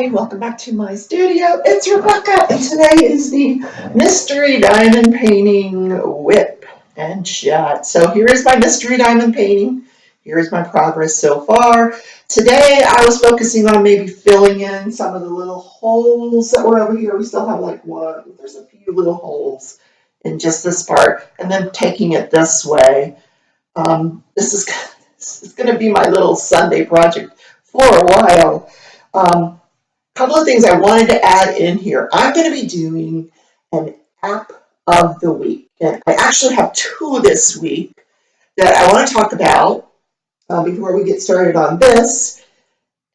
everybody, welcome back to my studio. It's Rebecca, and today is the mystery diamond painting whip and shot. So here is my mystery diamond painting. Here is my progress so far. Today I was focusing on maybe filling in some of the little holes that were over here. We still have like one, there's a few little holes in just this part, and then taking it this way. This is going to be my little Sunday project for a while. Couple of things I wanted to add in here. I'm going to be doing an app of the week, and I actually have two this week that I want to talk about before we get started on this.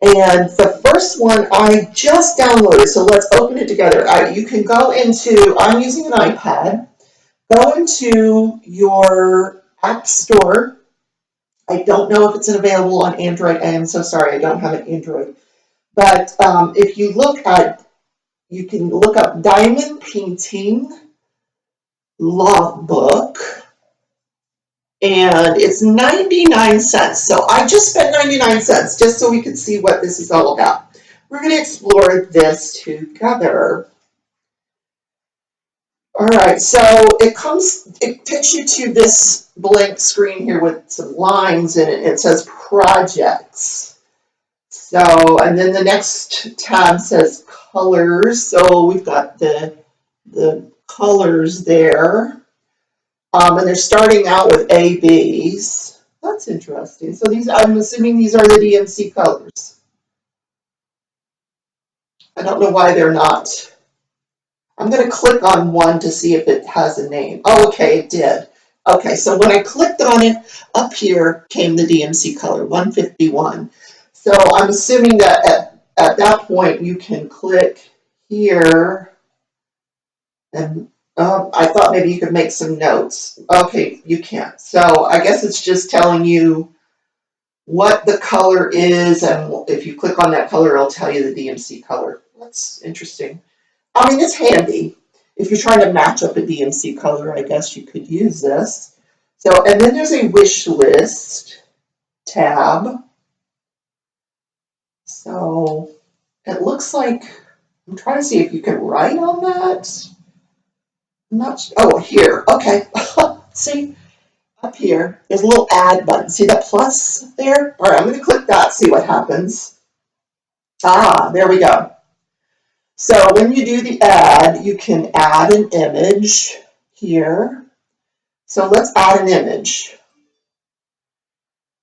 And the first one I just downloaded, so let's open it together. You can go into, I'm using an iPad, go into your app store. I don't know if it's available on Android. I am so sorry, I don't have an Android. But if you look at, you can look up Diamond Painting Logbook, and it's 99 cents. So I just spent 99 cents just so we could see what this is all about. We're going to explore this together. All right, so it takes you to this blank screen here with some lines in it. It says projects. So, and then the next tab says colors. So we've got the colors there. And they're starting out with ABs. That's interesting. So these, I'm assuming these are the DMC colors. I don't know why they're not. I'm going to click on one to see if it has a name. Oh, okay, it did. Okay, so when I clicked on it, up here came the DMC color, 151. So I'm assuming that at that point you can click here, and I thought maybe you could make some notes. Okay, you can't. So I guess it's just telling you what the color is, and if you click on that color, it'll tell you the DMC color. That's interesting. I mean, it's handy. If you're trying to match up a DMC color, I guess you could use this. So, and then there's a wish list tab. So it looks like, I'm trying to see if you can write on that. I'm not, oh, here, okay. See, up here, there's a little add button. See the plus there? All right, I'm going to click that, see what happens. Ah, there we go. So when you do the add, you can add an image here. So let's add an image.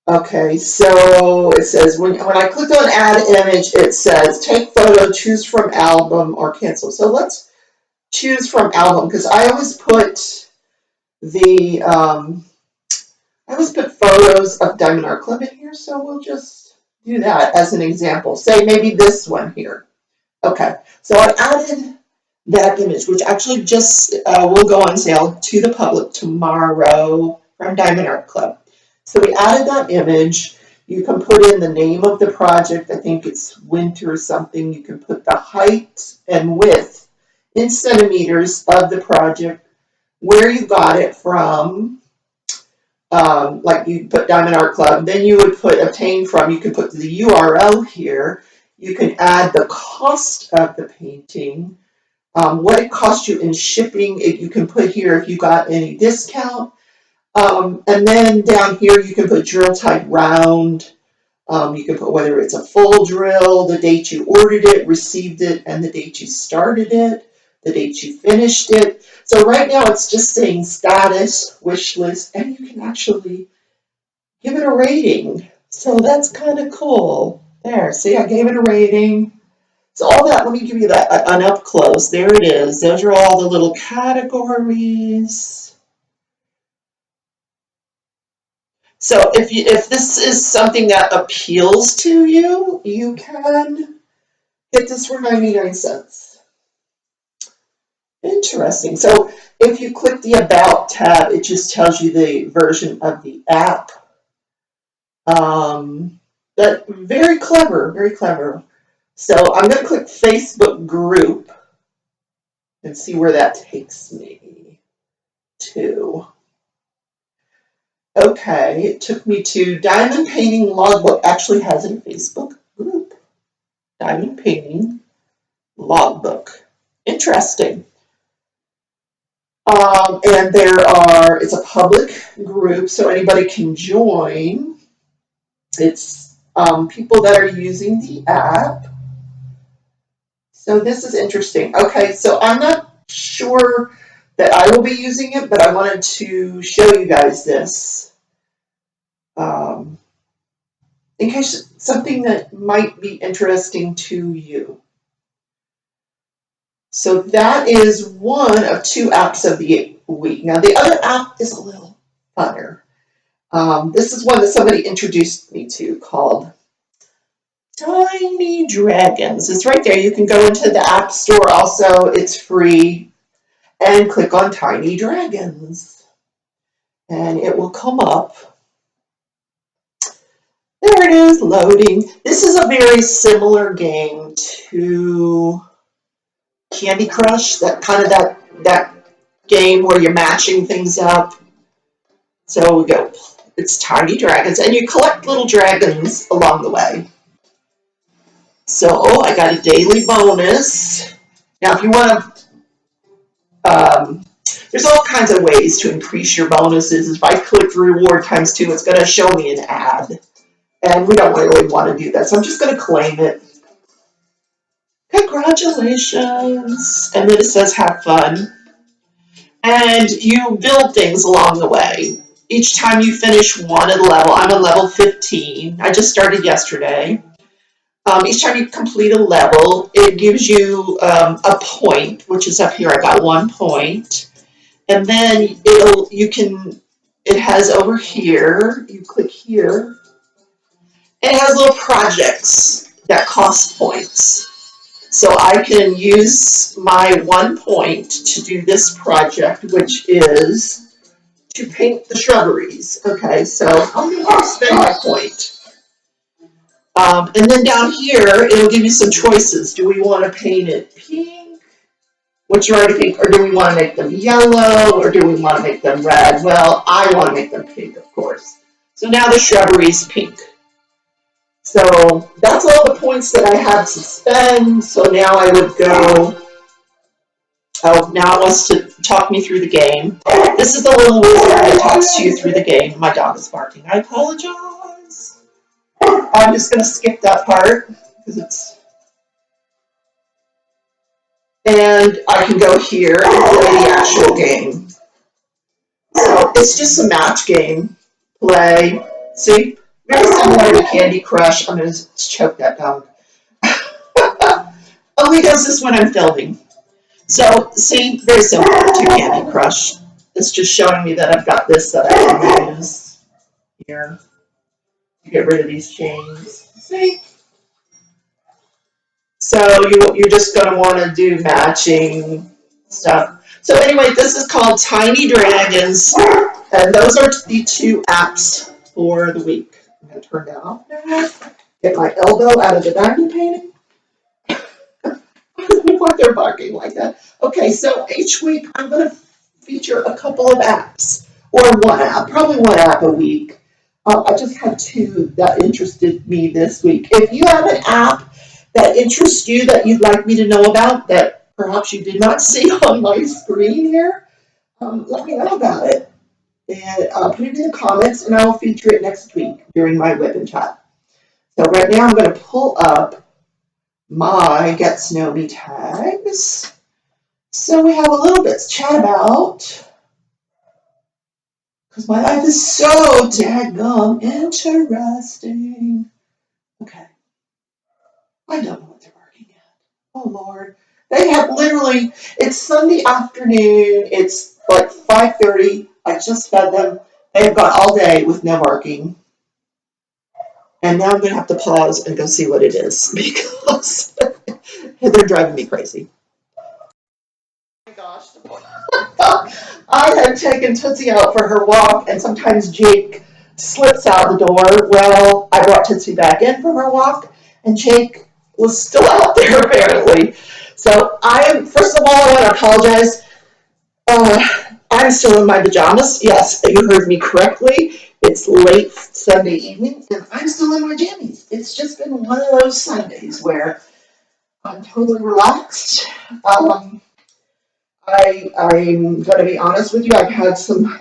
Okay, so it says, when I clicked on add image, it says take photo, choose from album, or cancel. So let's choose from album, because I always put photos of Diamond Art Club in here, so we'll just do that as an example. Say maybe this one here. Okay, so I added that image, which actually just will go on sale to the public tomorrow from Diamond Art Club. So we added that image. You can put in the name of the project. I think it's winter or something. You can put the height and width in centimeters of the project, where you got it from. Like you put Diamond Art Club, then you would put obtain from, you can put the URL here. You can add the cost of the painting, what it cost you in shipping. You can put here if you got any discount. And then down here you can put drill type round. You can put whether it's a full drill, the date you ordered it, received it, and the date you started it, the date you finished it. So right now it's just saying status, wish list, and you can actually give it a rating. So that's kind of cool. There, see, I gave it a rating. So all that, let me give you that an up close. There it is. Those are all the little categories. So if this is something that appeals to you, you can get this for 99 cents. Interesting. So if you click the About tab, it just tells you the version of the app. But very clever, very clever. So I'm going to click Facebook group and see where that takes me to. Okay, it took me to Diamond Painting Logbook. Actually has a Facebook group. diamond painting logbook. Interesting. And it's a public group, so anybody can join. It's people that are using the app. So this is interesting. Okay, so I'm not sure that I will be using it, but I wanted to show you guys this. In case something that might be interesting to you. So that is one of 2 apps of the week. Now the other app is a little funner. This is one that somebody introduced me to called Tiny Dragons. It's right there. You can go into the App Store also. It's free. And click on Tiny Dragons. And it will come up. There it is, loading. This is a very similar game to Candy Crush, that game where you're matching things up. So we go, it's Tiny Dragons, and you collect little dragons along the way. So I got a daily bonus. Now, if you want to, there's all kinds of ways to increase your bonuses. If I click reward times 2, it's going to show me an ad. And we don't really want to do that, so I'm just going to claim it. Congratulations. And then it says have fun. And you build things along the way. Each time you finish one at a level, I'm on level 15. I just started yesterday. Each time you complete a level, it gives you a point, which is up here. I got 1 point. And then it has over here, you click here, and it has little projects that cost points. So I can use my 1 point to do this project, which is to paint the shrubberies. Okay, so I'm going to spend my point. And then down here, it'll give you some choices. Do we want to paint it pink, which you already pink, or do we want to make them yellow, or do we want to make them red? Well, I want to make them pink, of course. So now the shrubbery's pink. So that's all the points that I had to spend. So now I would go. Oh, now it wants to talk me through the game. This is the little wizard that talks to you through the game. My dog is barking. I apologize. I'm just going to skip that part because it's. And I can go here and play the actual game. So it's just a match game. Play. See? Very similar to Candy Crush. I'm going to choke that dog. Only does this when I'm filming. So, see, very similar to Candy Crush. It's just showing me that I've got this that I can use here to get rid of these chains. See? So you're just going to want to do matching stuff. So anyway, this is called Tiny Dragons, and those are the 2 apps for the week. I'm going to turn that off now. Get my elbow out of the diamond painting. Why they're barking like that. Okay, so each week I'm going to feature a couple of apps, or 1 app, probably 1 app a week. I just had 2 that interested me this week. If you have an app that interests you that you'd like me to know about that perhaps you did not see on my screen here, let me know about it. And put it in the comments, and I will feature it next week during my WiP and chat. So right now I'm going to pull up my Get to Know Me tags. So we have a little bit to chat about, because my life is so daggum interesting. Okay. I don't know what they're barking at. Oh, Lord. They have literally, it's Sunday afternoon. It's like 5:30. I just fed them. They have gone all day with no barking. And now I'm going to have to pause and go see what it is because they're driving me crazy. Oh my gosh. I had taken Tootsie out for her walk, and sometimes Jake slips out the door. Well, I brought Tootsie back in for her walk, and Jake was still out there apparently. So first of all, I want to apologize. I'm still in my pajamas. Yes, you heard me correctly. It's late Sunday evening, and I'm still in my jammies. It's just been one of those Sundays where I'm totally relaxed. Um, I'm going to be honest with you. I've had some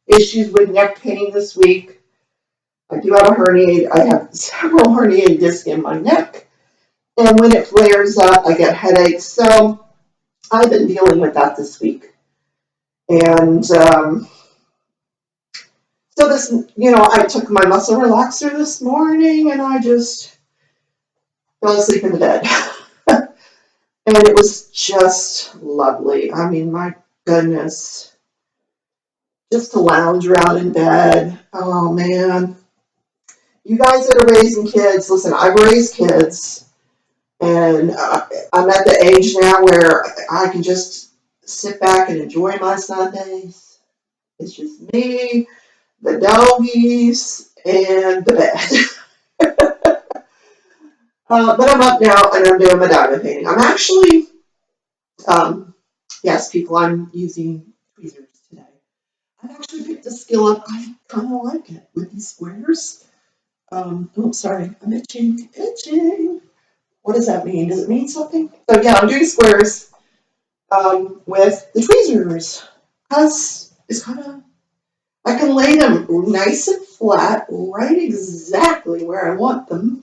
issues with neck pain this week. I do have a herniated. I have several herniated discs in my neck, and when it flares up, I get headaches. So I've been dealing with that this week, and so this, I took my muscle relaxer this morning, and I just fell asleep in the bed. And it was just lovely. I mean, my goodness, just to lounge around in bed. Oh man, you guys that are raising kids, listen, I've raised kids, and I'm at the age now where I can just sit back and enjoy my Sundays. It's just me, the doggies, and the bed. But I'm up now and I'm doing my diamond painting. I'm actually, yes, people, I'm using tweezers today. I've actually picked a skill up. I kind of like it with these squares. Oh, sorry, I'm itching. What does that mean? Does it mean something? So yeah, I'm doing squares with the tweezers. Because it's kind of, I can lay them nice and flat, right exactly where I want them.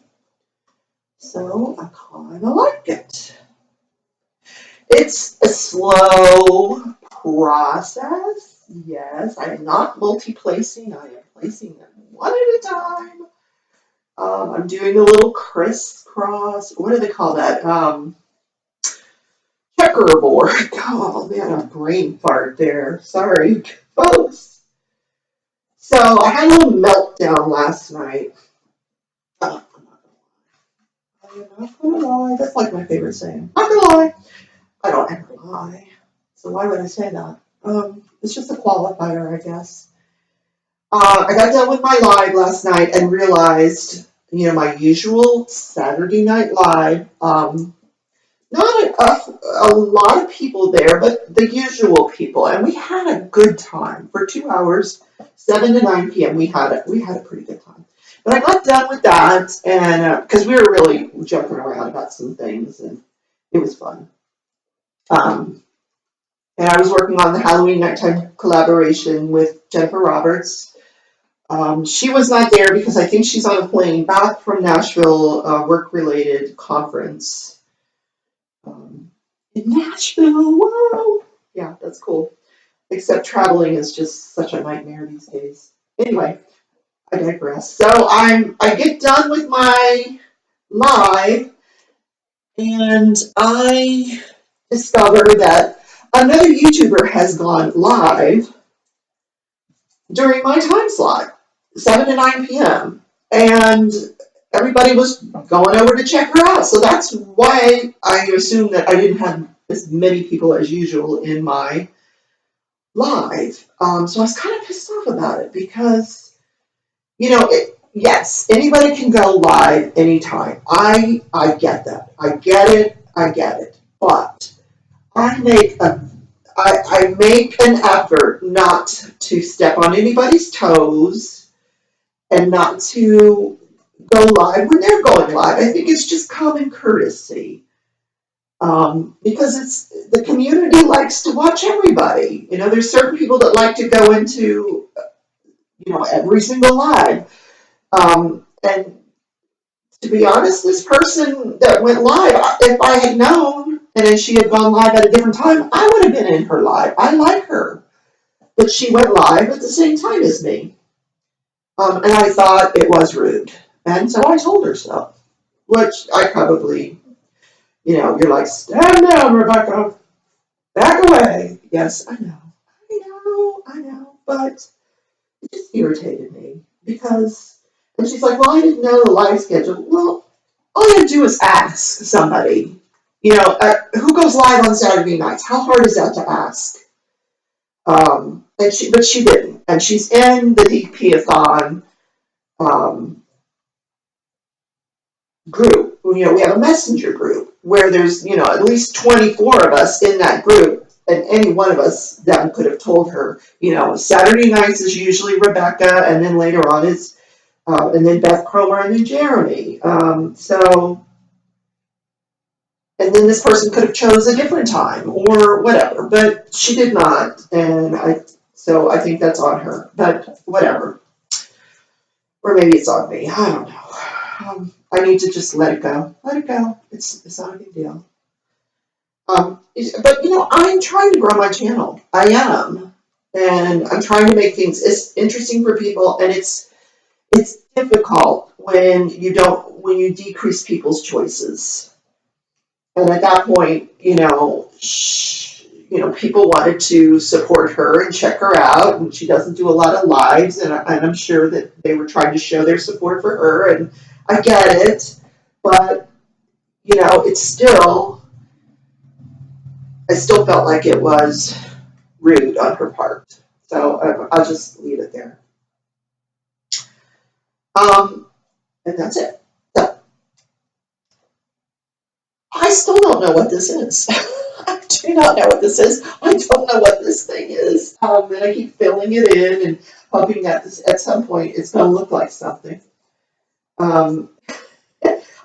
So I kind of like it. It's a slow process. Yes, I am not multi-placing. I am placing them one at a time. I'm doing a little crisscross. What do they call that? Checkerboard. Oh man, a brain fart there. Sorry, folks. So I had a little meltdown last night. I'm not gonna lie. That's like my favorite saying. Not gonna lie. I don't ever lie. So why would I say that? It's just a qualifier, I guess. I got done with my live last night and realized, my usual Saturday night live, not a lot of people there, but the usual people, and we had a good time for 2 hours, 7 to 9 p.m. We had a pretty good time. But I got done with that, and because we were really joking around about some things, and it was fun. Um, and I was working on the Halloween nighttime collaboration with Jennifer Roberts. She was not there because I think she's on a plane back from Nashville, work-related conference. In Nashville, wow! Yeah, that's cool. Except traveling is just such a nightmare these days. Anyway, I digress. So I get done with my live, and I discover that another YouTuber has gone live during my time slot, 7 to 9 p.m. And everybody was going over to check her out. So that's why I assumed that I didn't have as many people as usual in my live. So I was kind of pissed off about it because, yes, anybody can go live anytime. I get that. I get it. I get it. But I make a I make an effort not to step on anybody's toes and not to go live when they're going live. I think it's just common courtesy. Because the community likes to watch everybody. There's certain people that like to go into, every single live. And to be honest, this person that went live, if I had known and then she had gone live at a different time, I would have been in her live. I like her. But she went live at the same time as me. And I thought it was rude. And so I told her so, which I probably, you're like, stand down, Rebecca, back away. Yes, I know, but it just irritated me because, and she's like, well, I didn't know the live schedule. Well, all you have to do is ask somebody, who goes live on Saturday nights? How hard is that to ask? But she didn't, and she's in the DP-a-thon um, group. We have a messenger group where there's, at least 24 of us in that group, and any one of us then could have told her, Saturday nights is usually Rebecca, and then later on is, and then Beth Cromer, and then Jeremy. So And then this person could have chose a different time or whatever, but she did not, and so I think that's on her. But whatever, or maybe it's on me. I don't know. I need to just let it go. Let it go. It's not a big deal. But I'm trying to grow my channel. I am, and I'm trying to make things as interesting for people, and it's difficult when you decrease people's choices. And at that point, people wanted to support her and check her out, and she doesn't do a lot of lives, and I'm sure that they were trying to show their support for her, and I get it, but it's still, I still felt like it was rude on her part. So I'll just leave it there. Um, and that's it. So I still don't know what this is. I do not know what this is. I don't know what this thing is. And I keep filling it in and hoping that at some point it's going to look like something. Um,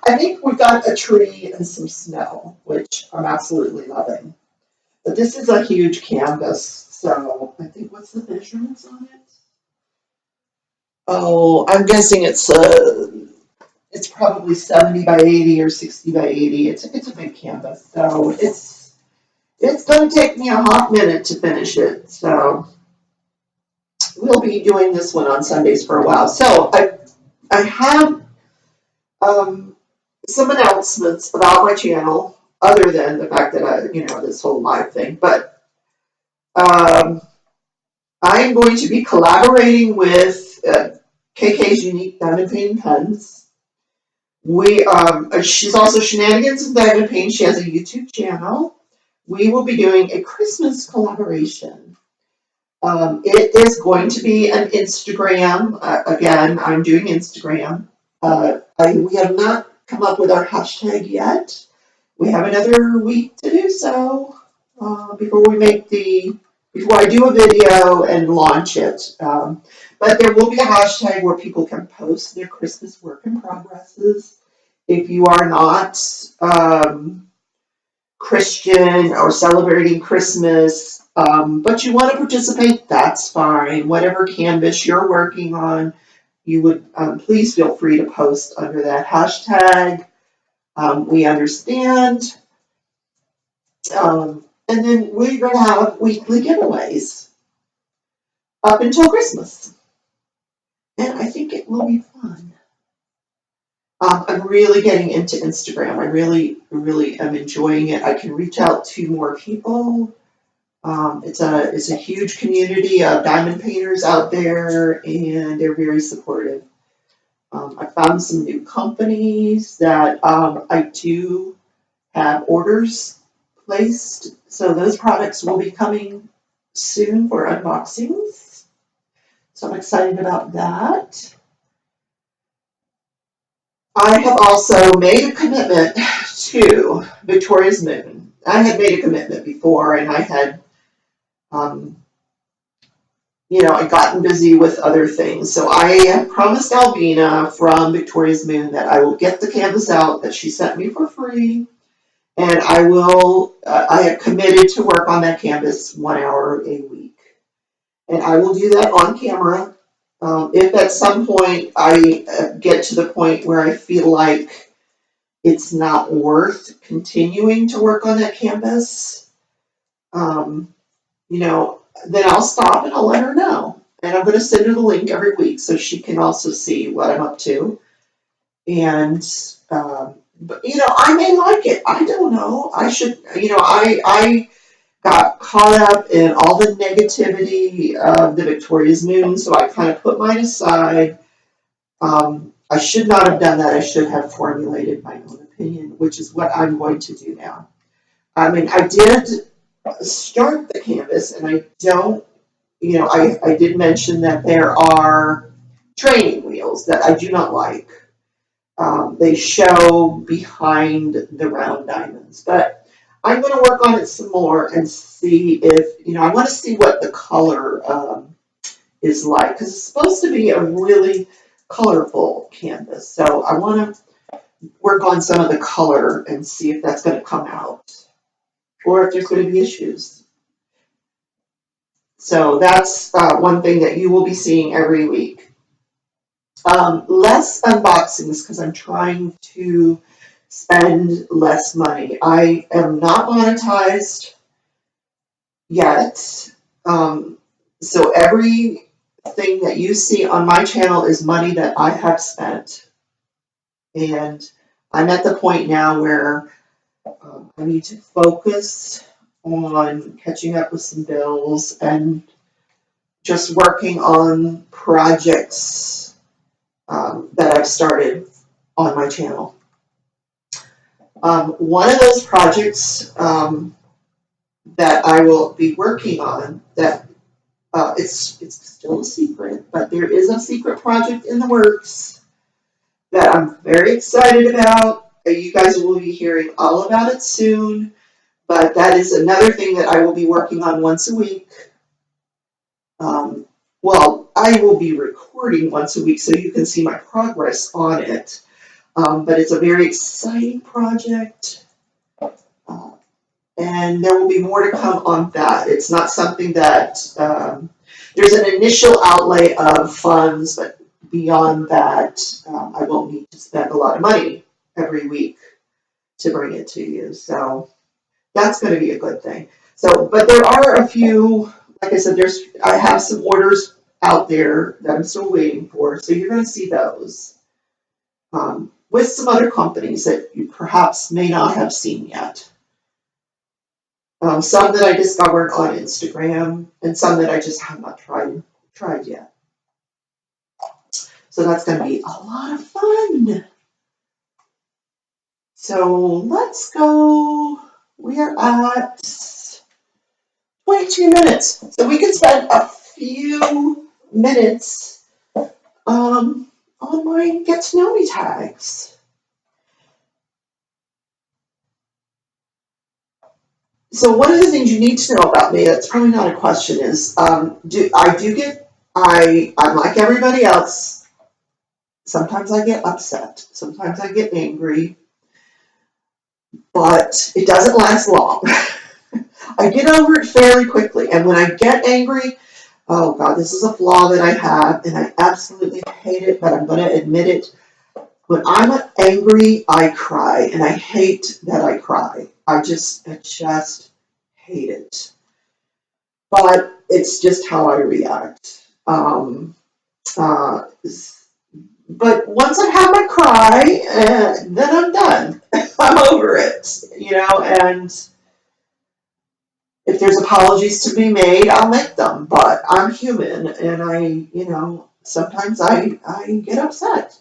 I think we've got a tree and some snow, which I'm absolutely loving. But this is a huge canvas, so I think, what's the measurements on it? Oh, I'm guessing it's probably 70 by 80 or 60 by 80. It's a big canvas, so it's going to take me a hot minute to finish it. So we'll be doing this one on Sundays for a while. So I have some announcements about my channel, other than the fact that this whole live thing. But um, I'm going to be collaborating with KK's Unique Diamond Painting Pens. She's also Shenanigans and Diamond Paint. She has a YouTube channel. We will be doing a Christmas collaboration. It is going to be an Instagram. Again, I'm doing Instagram. We have not come up with our hashtag yet. We have another week to do so before I do a video and launch it. But there will be a hashtag where people can post their Christmas work in progresses. If you are not Christian or celebrating Christmas, but you want to participate, that's fine. Whatever canvas you're working on, you would please feel free to post under that hashtag. We understand. And then we're going to have weekly giveaways up until Christmas. And I think it will be fun. I'm really getting into Instagram. I really, really am enjoying it. I can reach out to more people. It's a huge community of diamond painters out there, and they're very supportive. I found some new companies that I do have orders placed, so those products will be coming soon for unboxings. So I'm excited about that. I have also made a commitment to Victoria's Moon. I had made a commitment before, and I had I'd gotten busy with other things. So I promised Alvina from Victoria's Moon that I will get the canvas out that she sent me for free, and I have committed to work on that canvas 1 hour a week. And I will do that on camera. If at some point I get to the point where I feel like it's not worth continuing to work on that canvas, then I'll stop and I'll let her know. And I'm going to send her the link every week so she can also see what I'm up to. And, but, I may like it. I don't know. I should, I got caught up in all the negativity of the Victoria's Moon, so I kind of put mine aside. I should not have done that. I should have formulated my own opinion, which is what I'm going to do now. I mean, I did start the canvas, and I don't, I did mention that there are training wheels that I do not like. They show behind the round diamonds, but I'm going to work on it some more and see if, I want to see what the color is like, because it's supposed to be a really colorful canvas. So I want to work on some of the color and see if that's going to come out or if there's going to be issues. So that's one thing that you will be seeing every week. Less unboxings because I'm trying to spend less money. I am not monetized yet. So everything that you see on my channel is money that I have spent. And I'm at the point now where I need to focus on catching up with some bills and just working on projects that I've started on my channel. One of those projects that I will be working on that it's still a secret, but there is a secret project in the works that I'm very excited about. You guys will be hearing all about it soon, but that is another thing that I will be working on once a week. Well, I will be recording once a week so you can see my progress on it. But it's a very exciting project. And there will be more to come on that. It's not something that there's an initial outlay of funds, but beyond that, I won't need to spend a lot of money every week to bring it to you. So that's going to be a good thing. So, but there are a few, like I said, I have some orders out there that I'm still waiting for. So you're going to see those with some other companies that you perhaps may not have seen yet. Some that I discovered on Instagram and some that I just have not tried yet. So that's going to be a lot of fun. So let's go. We are at 22 minutes. So we can spend a few minutes on my get to know me tags. So one of the things you need to know about me, that's probably not a question, is I'm like everybody else. Sometimes I get upset. Sometimes I get angry. But it doesn't last long. I get over it fairly quickly. And when I get angry, oh God, this is a flaw that I have, and I absolutely hate it, but I'm going to admit it. When I'm angry, I cry, and I hate that I cry. I just hate it. But it's just how I react. But once I have my cry, then I'm done. I'm over it, and if there's apologies to be made, I'll make them. But I'm human, and sometimes I get upset.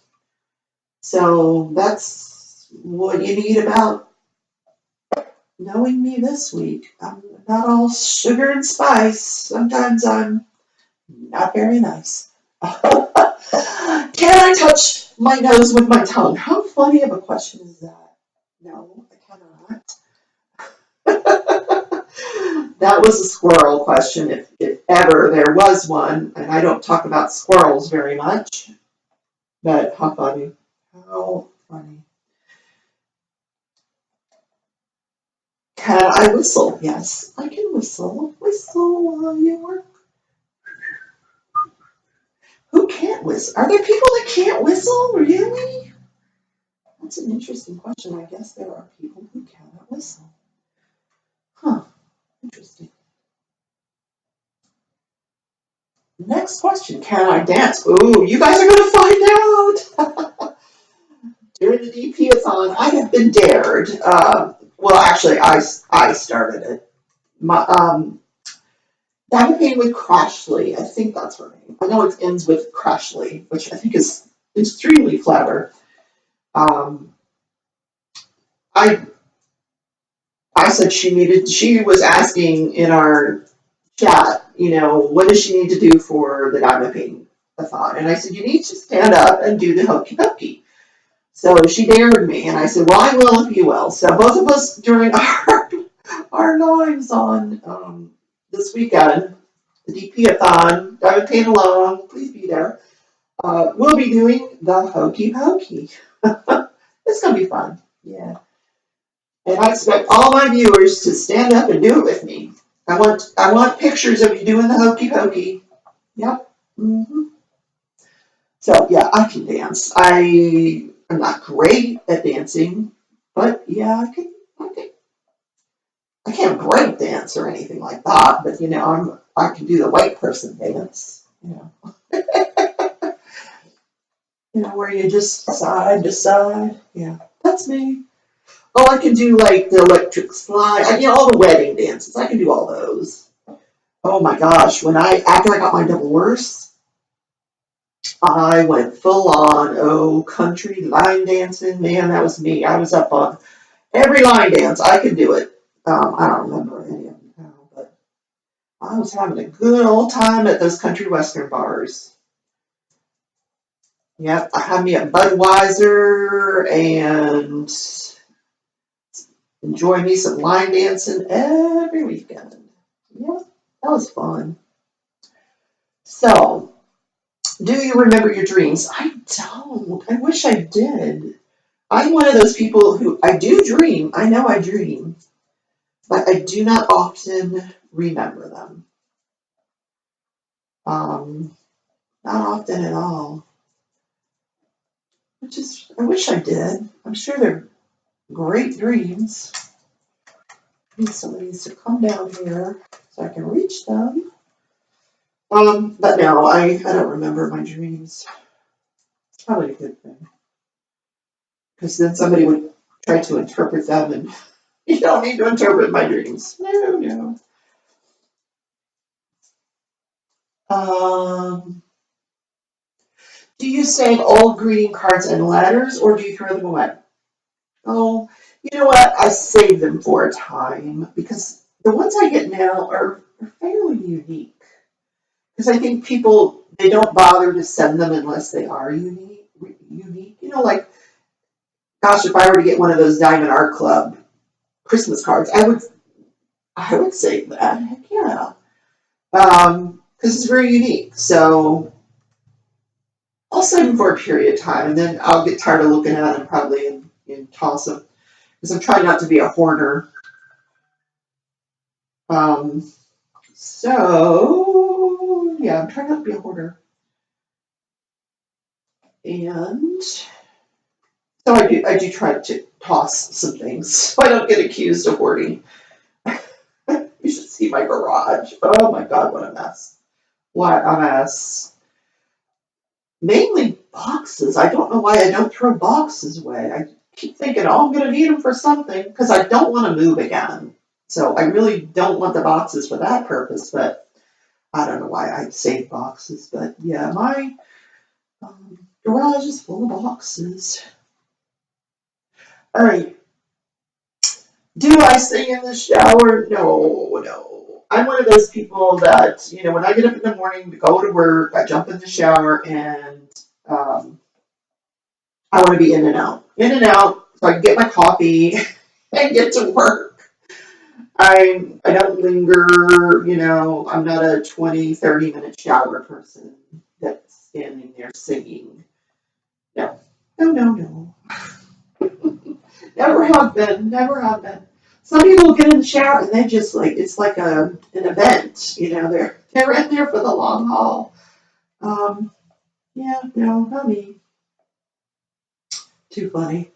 So that's what you need about knowing me this week. I'm not all sugar and spice. Sometimes I'm not very nice. Can I touch my nose with my tongue? How funny of a question is that? No, I cannot. That was a squirrel question, if ever there was one. And I don't talk about squirrels very much. But how funny. How funny. Can I whistle? Yes, I can whistle. Whistle while you work. Who can't whistle? Are there people that can't whistle? Really? That's an interesting question. I guess there are people who cannot whistle. Huh. Interesting. Next question. Can I dance? Ooh, you guys are going to find out. During the DP-a-thon, I have been dared. Well, actually, I started it. Dancing with Crashly. I think that's her name. I know it ends with Crashly, which I think is extremely clever. I said she was asking in our chat, what does she need to do for the diamond painting-a-thon? And I said, you need to stand up and do the hokey pokey. So she dared me, and I said, well, I will if you will. So both of us during our lives on this weekend, the DP-a-thon, diamond paint along, please be there. We'll be doing the hokey pokey. It's gonna be fun. Yeah. And I expect all my viewers to stand up and do it with me. I want pictures of you doing the hokey pokey. Yep. So yeah, I can dance. I'm not great at dancing, but yeah, I can't break dance or anything like that. But I can do the white person dance. Where you just side to side. Yeah, that's me. Oh, I can do like the electric slide. All the wedding dances. I can do all those. Oh my gosh, after I got my divorce, I went full on country line dancing. Man, that was me. I was up on every line dance. I could do it. I don't remember any of them now, but I was having a good old time at those country western bars. Yep, I had me a Budweiser and enjoy me some line dancing every weekend. Yep, that was fun. So, do you remember your dreams? I don't. I wish I did. I'm one of those people who I do dream. I know I dream, but I do not often remember them. Not often at all. I wish I did. I'm sure they're great dreams. Somebody needs to come down here so I can reach them. But no, I don't remember my dreams. It's probably a good thing. Because then somebody would try to interpret them, and you don't need to interpret my dreams. No. Do you save old greeting cards and letters, or do you throw them away? Oh, you know what? I save them for a time because the ones I get now are fairly unique. Because I think people they don't bother to send them unless they are unique. Unique, like gosh, if I were to get one of those Diamond Art Club Christmas cards, I would save that. Heck yeah, because it's very unique. So I'll save them for a period of time, and then I'll get tired of looking at them probably and toss them. Because I'm trying not to be a hoarder. Um, so yeah, I'm trying not to be a hoarder, and so I do try to toss some things so I don't get accused of hoarding. You should see my garage. Oh my god, what a mess! What a mess! Mainly boxes. I don't know why I don't throw boxes away. I keep thinking, oh, I'm going to need them for something because I don't want to move again. So I really don't want the boxes for that purpose, but I don't know why I save boxes. But yeah, my garage is full of boxes. All right. Do I sing in the shower? No. I'm one of those people that, when I get up in the morning to go to work, I jump in the shower and um, I want to be in and out. In and out so I can get my coffee and get to work. I don't linger, I'm not a 20, 30-minute shower person that's standing there singing. No. No. Never have been. Never have been. Some people get in the shower and they just it's like an event. They're in there for the long haul. Yeah, no, not me. Too funny.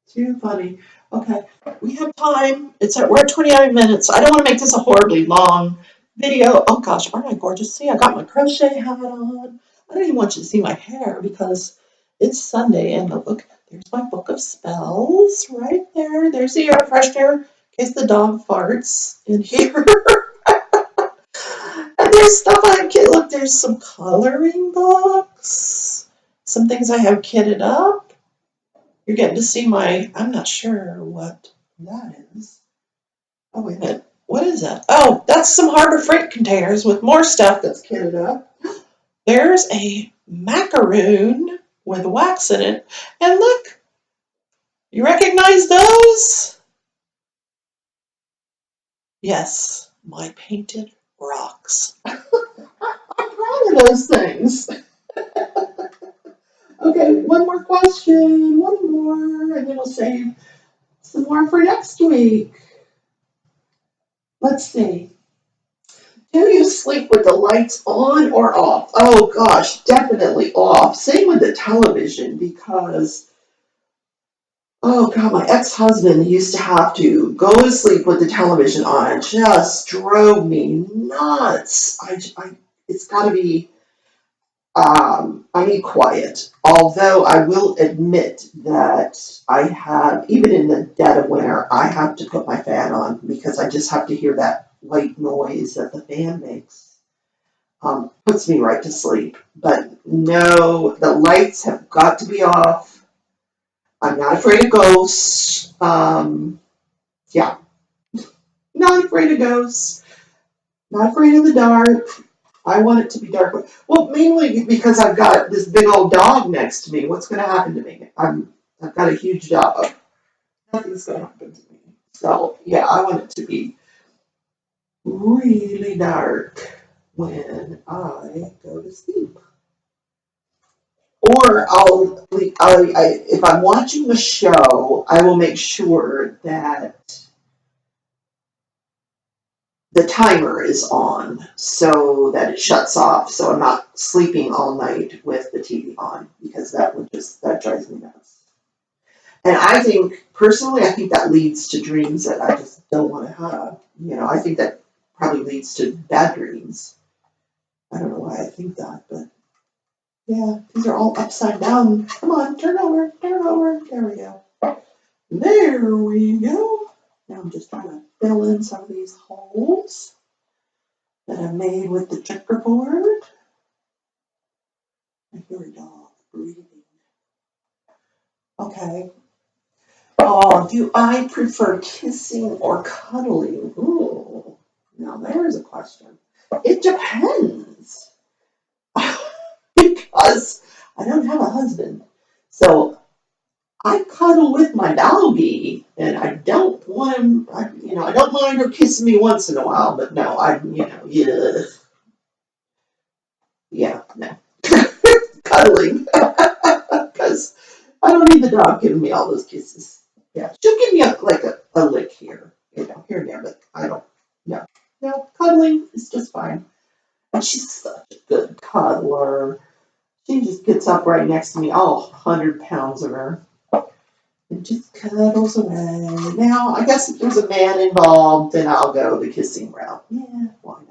Too funny. Okay, we have time. We're at 29 minutes. I don't want to make this a horribly long video. Oh gosh, aren't I gorgeous? See, I got my crochet hat on. I don't even want you to see my hair because it's Sunday and look, there's my book of spells right there. There's the air freshener in case the dog farts in here. And there's stuff I have kitted. Look, there's some coloring books. Some things I have kitted up. You're getting to see I'm not sure what that is. Oh, wait a minute. What is that? Oh, that's some Harbor Freight containers with more stuff that's kitted up. There's a macaroon with wax in it. And look, you recognize those? Yes, my painted rocks. I'm proud of those things. Okay, one more question. One more. we'll save some more for next week. Let's see. Do you sleep with the lights on or off? Oh gosh, definitely off. Same with the television because, oh God, my ex-husband used to have to go to sleep with the television on. It just drove me nuts. It's got to be, I need quiet. Although I will admit that I have, even in the dead of winter, I have to put my fan on because I just have to hear that white noise that the fan makes. Puts me right to sleep. But no, the lights have got to be off. I'm not afraid of ghosts. Yeah, not afraid of ghosts. Not afraid of the dark. I want it to be dark. Well, mainly because I've got this big old dog next to me. What's going to happen to me? I've got a huge dog. Nothing's going to happen to me. So yeah, I want it to be really dark when I go to sleep. Or if I'm watching a show, I will make sure that the timer is on so that it shuts off, so I'm not sleeping all night with the TV on because that drives me nuts. And I think personally, I think that leads to dreams that I just don't want to have. I think that probably leads to bad dreams. I don't know why I think that, but yeah, these are all upside down. Come on, turn over, turn over. There we go. There we go. Now I'm just trying to fill in some of these holes that I made with the checkerboard. I hear a dog breathing. Okay. Oh, do I prefer kissing or cuddling? Ooh, now there's a question. It depends. Because I don't have a husband. So I cuddle with my doggie, and I don't want him. I don't mind her kissing me once in a while, but no, no, cuddling, because I don't need the dog giving me all those kisses. Yeah, she'll give me a lick here, here and there, but I don't. No, cuddling is just fine. And she's such a good cuddler. She just gets up right next to me, all 100 pounds of her. And just cuddles away. Now, I guess if there's a man involved, then I'll go the kissing route. Yeah, why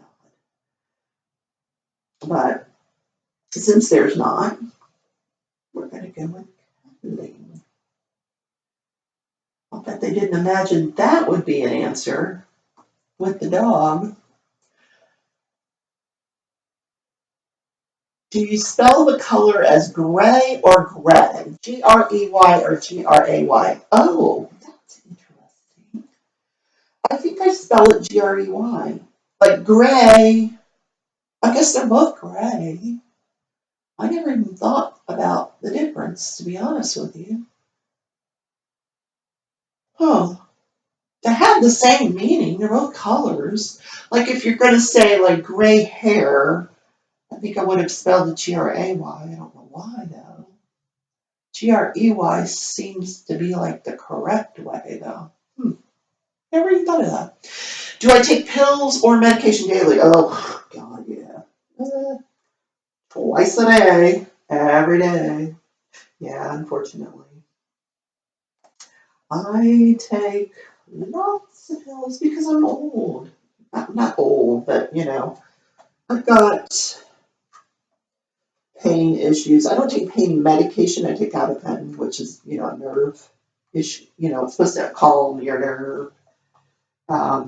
not? But since there's not, we're going to go with cuddling. I'll bet they didn't imagine that would be an answer with the dog. Do you spell the color as gray or gray? Grey or Gray? Oh, that's interesting. I think I spell it Grey. Like gray. I guess they're both gray. I never even thought about the difference, to be honest with you. Huh. They have the same meaning. They're both colors. Like if you're going to say like gray hair, I think I would have spelled it Gray. I don't know why though. Grey seems to be like the correct way though. Never even thought of that. Do I take pills or medication daily? Oh, God, yeah. Twice a day, every day. Yeah, unfortunately. I take lots of pills because I'm old. Not old, but I've got pain issues. I don't take pain medication. I take gabapentin, which is, a nerve issue. It's supposed to calm your nerve. I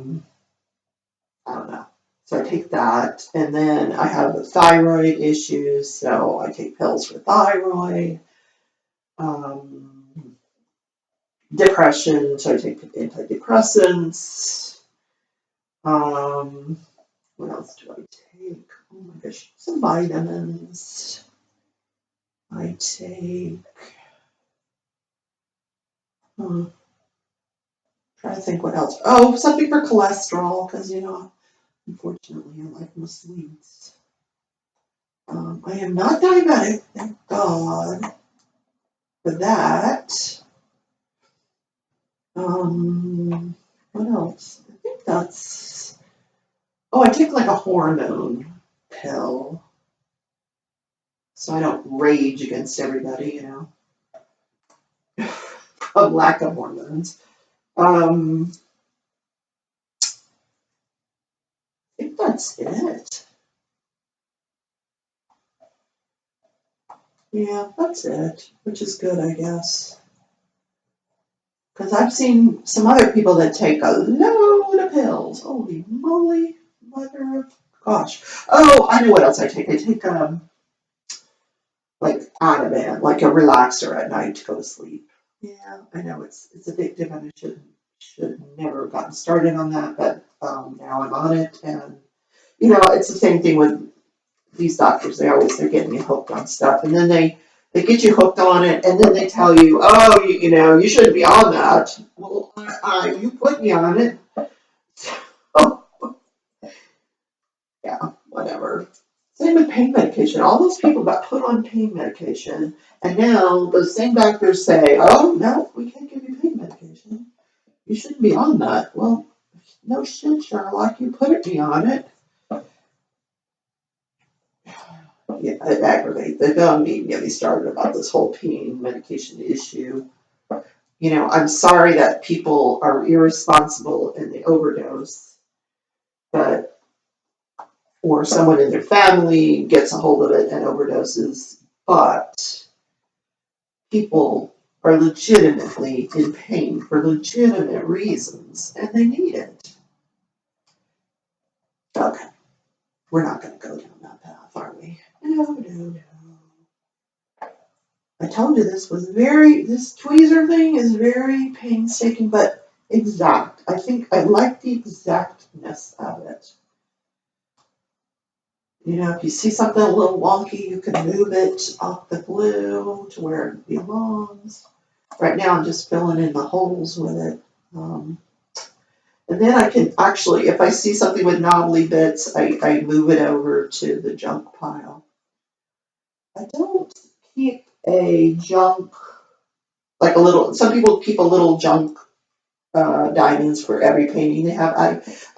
don't know. So I take that. And then I have thyroid issues. So I take pills for thyroid. Depression. So I take antidepressants. What else do I take? Oh my gosh. Some vitamins. I take. Trying to think what else. Oh, something for cholesterol, because, unfortunately, I like my sweets. I am not diabetic, thank God for that. What else? I think that's, oh, I take like a hormone pill so I don't rage against everybody, from lack of hormones. I think that's it. Yeah, that's it, which is good, I guess. Because I've seen some other people that take a load of pills. Holy moly, mother of gosh. Oh, I know what else I take. I take like Ativan, like a relaxer at night to go to sleep. Yeah, I know it's addictive and I should never have gotten started on that, but now I'm on it, and it's the same thing with these doctors. They're getting you hooked on stuff, and then they get you hooked on it, and then they tell you, oh, you shouldn't be on that. Well, you put me on it. Oh, yeah, whatever. Same with pain medication. All those people got put on pain medication, and now those same doctors say, oh, no, we can't give you pain medication. You shouldn't be on that. Well, no shit, Sherlock, you put me on it. Yeah, it aggravates. They don't even get me started about this whole pain medication issue. I'm sorry that people are irresponsible and they overdose, but or someone in their family gets a hold of it and overdoses, but people are legitimately in pain for legitimate reasons and they need it. Okay, we're not going to go down that path, are we? No. I told you this tweezer thing is very painstaking, but exact. I think I like the exactness of it. If you see something a little wonky, you can move it off the glue to where it belongs. Right now, I'm just filling in the holes with it. And then I can actually, if I see something with knobbly bits, I move it over to the junk pile. I don't keep a junk, some people keep a little junk diamonds for every painting they have.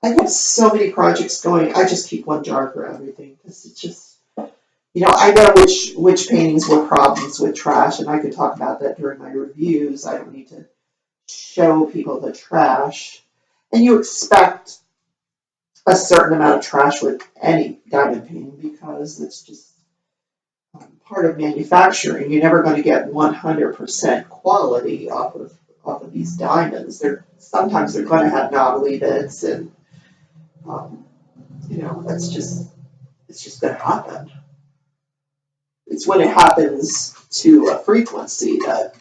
I have so many projects going. I just keep one jar for everything because it's just, I know which paintings were problems with trash, and I could talk about that during my reviews. I don't need to show people the trash. And you expect a certain amount of trash with any diamond painting because it's just part of manufacturing. You're never going to get 100% quality off of these diamonds. Sometimes they're going to have knobbly bits, and it's just going to happen. It's when it happens to a frequency that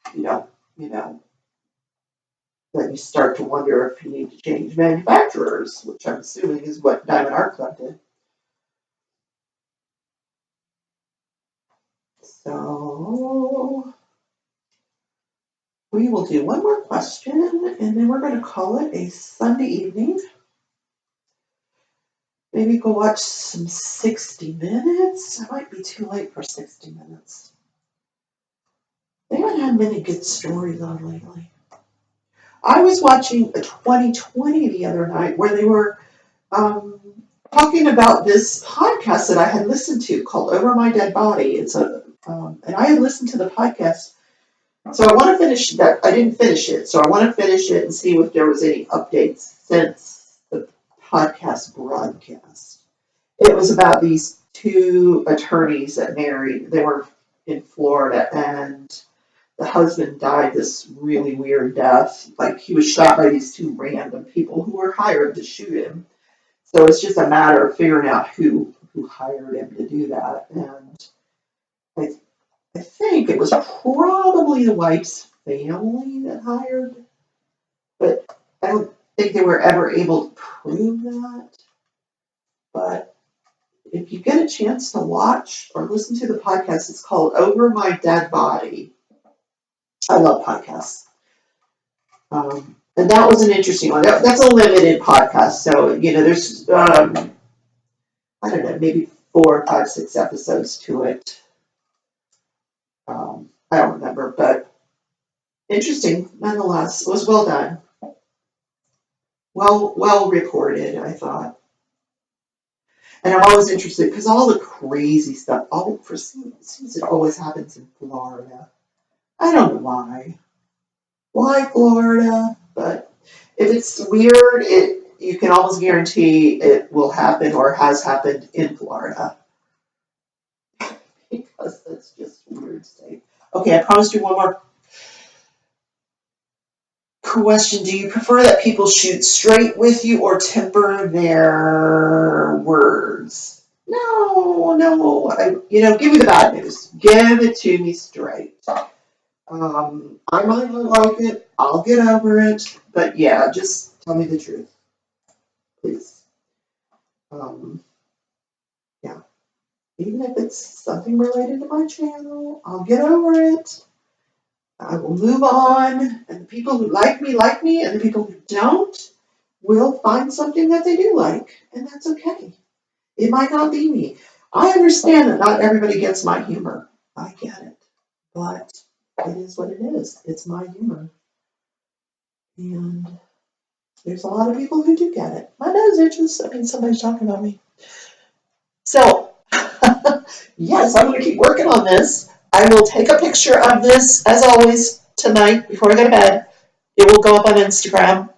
that you start to wonder if you need to change manufacturers, which I'm assuming is what Diamond Art Club did. So we will do one more question, and then we're going to call it a Sunday evening. Maybe go watch some 60 Minutes. I might be too late for 60 Minutes. They haven't had many good stories on lately. I was watching a 2020 the other night where they were talking about this podcast that I had listened to called Over My Dead Body. And I had listened to the podcast. So I want to finish that. I didn't finish it. So I want to finish it and see if there was any updates since the podcast broadcast. It was about these two attorneys that married. They were in Florida, and the husband died this really weird death. Like he was shot by these two random people who were hired to shoot him. So it's just a matter of figuring out who hired him to do that. And I think it was probably the wife's family that hired, but I don't think they were ever able to prove that. But if you get a chance to watch or listen to the podcast, it's called Over My Dead Body. I love podcasts. And that was an interesting one. That's a limited podcast. So, there's, I don't know, maybe 4, 5, 6 episodes to it. I don't remember, but interesting nonetheless. It was well done. well recorded, I thought. And I'm always interested because all the crazy stuff, seems it always happens in Florida. I don't know why. Why Florida? But if it's weird, you can almost guarantee it will happen or has happened in Florida because that's just a weird state. Okay, I promised you one more question. Do you prefer that people shoot straight with you or temper their words? No, no. Give me the bad news. Give it to me straight. I might not like it. I'll get over it. But yeah, just tell me the truth, please. Um, yeah. Even if it's something related to my channel, I'll get over it. I will move on. And the people who like me, and the people who don't will find something that they do like. And that's okay. It might not be me. I understand that not everybody gets my humor. I get it. But it is what it is. It's my humor. And there's a lot of people who do get it. My nose itches. I mean, somebody's talking about me. So, yes, I'm going to keep working on this. I will take a picture of this, as always, tonight before I go to bed. It will go up on Instagram.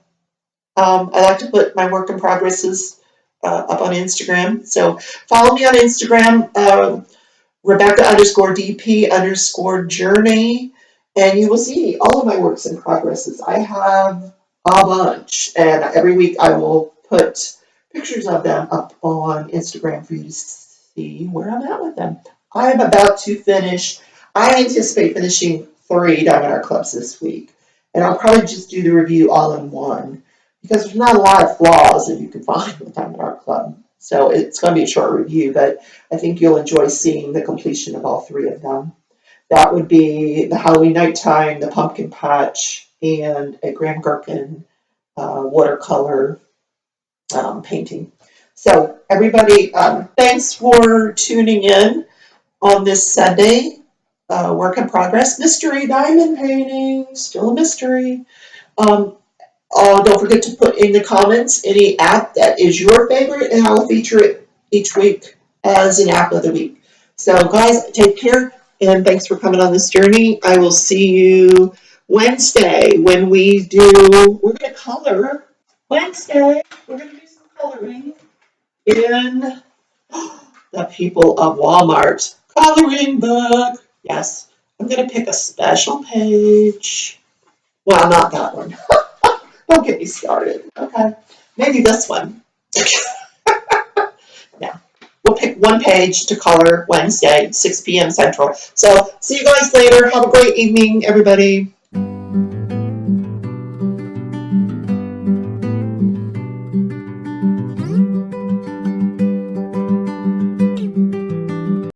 I like to put my work in progresses up on Instagram. So follow me on Instagram, Rebecca_DP_journey, and you will see all of my works in progresses. I have a bunch, and every week I will put pictures of them up on Instagram for you to see where I'm at with them. I'm about to finish, I anticipate finishing 3 Diamond Art Clubs this week, and I'll probably just do the review all in one because there's not a lot of flaws that you can find with Diamond Art Club. So it's going to be a short review, but I think you'll enjoy seeing the completion of all 3 of them. That would be the Halloween Nighttime, the Pumpkin Patch, and a Graham Gherkin watercolor painting. So everybody, thanks for tuning in on this Sunday. Work in progress, mystery diamond painting, still a mystery. Um, don't forget to put in the comments any app that is your favorite, and I'll feature it each week as an app of the week. So, guys, take care, and thanks for coming on this journey. I will see you Wednesday when we're going to color. Wednesday, we're going to do some coloring in the people of Walmart coloring book. Yes, I'm going to pick a special page. Well, not that one. Don't get me started. Okay. Maybe this one. Yeah. We'll pick one page to color Wednesday, 6 p.m. Central. So see you guys later. Have a great evening, everybody.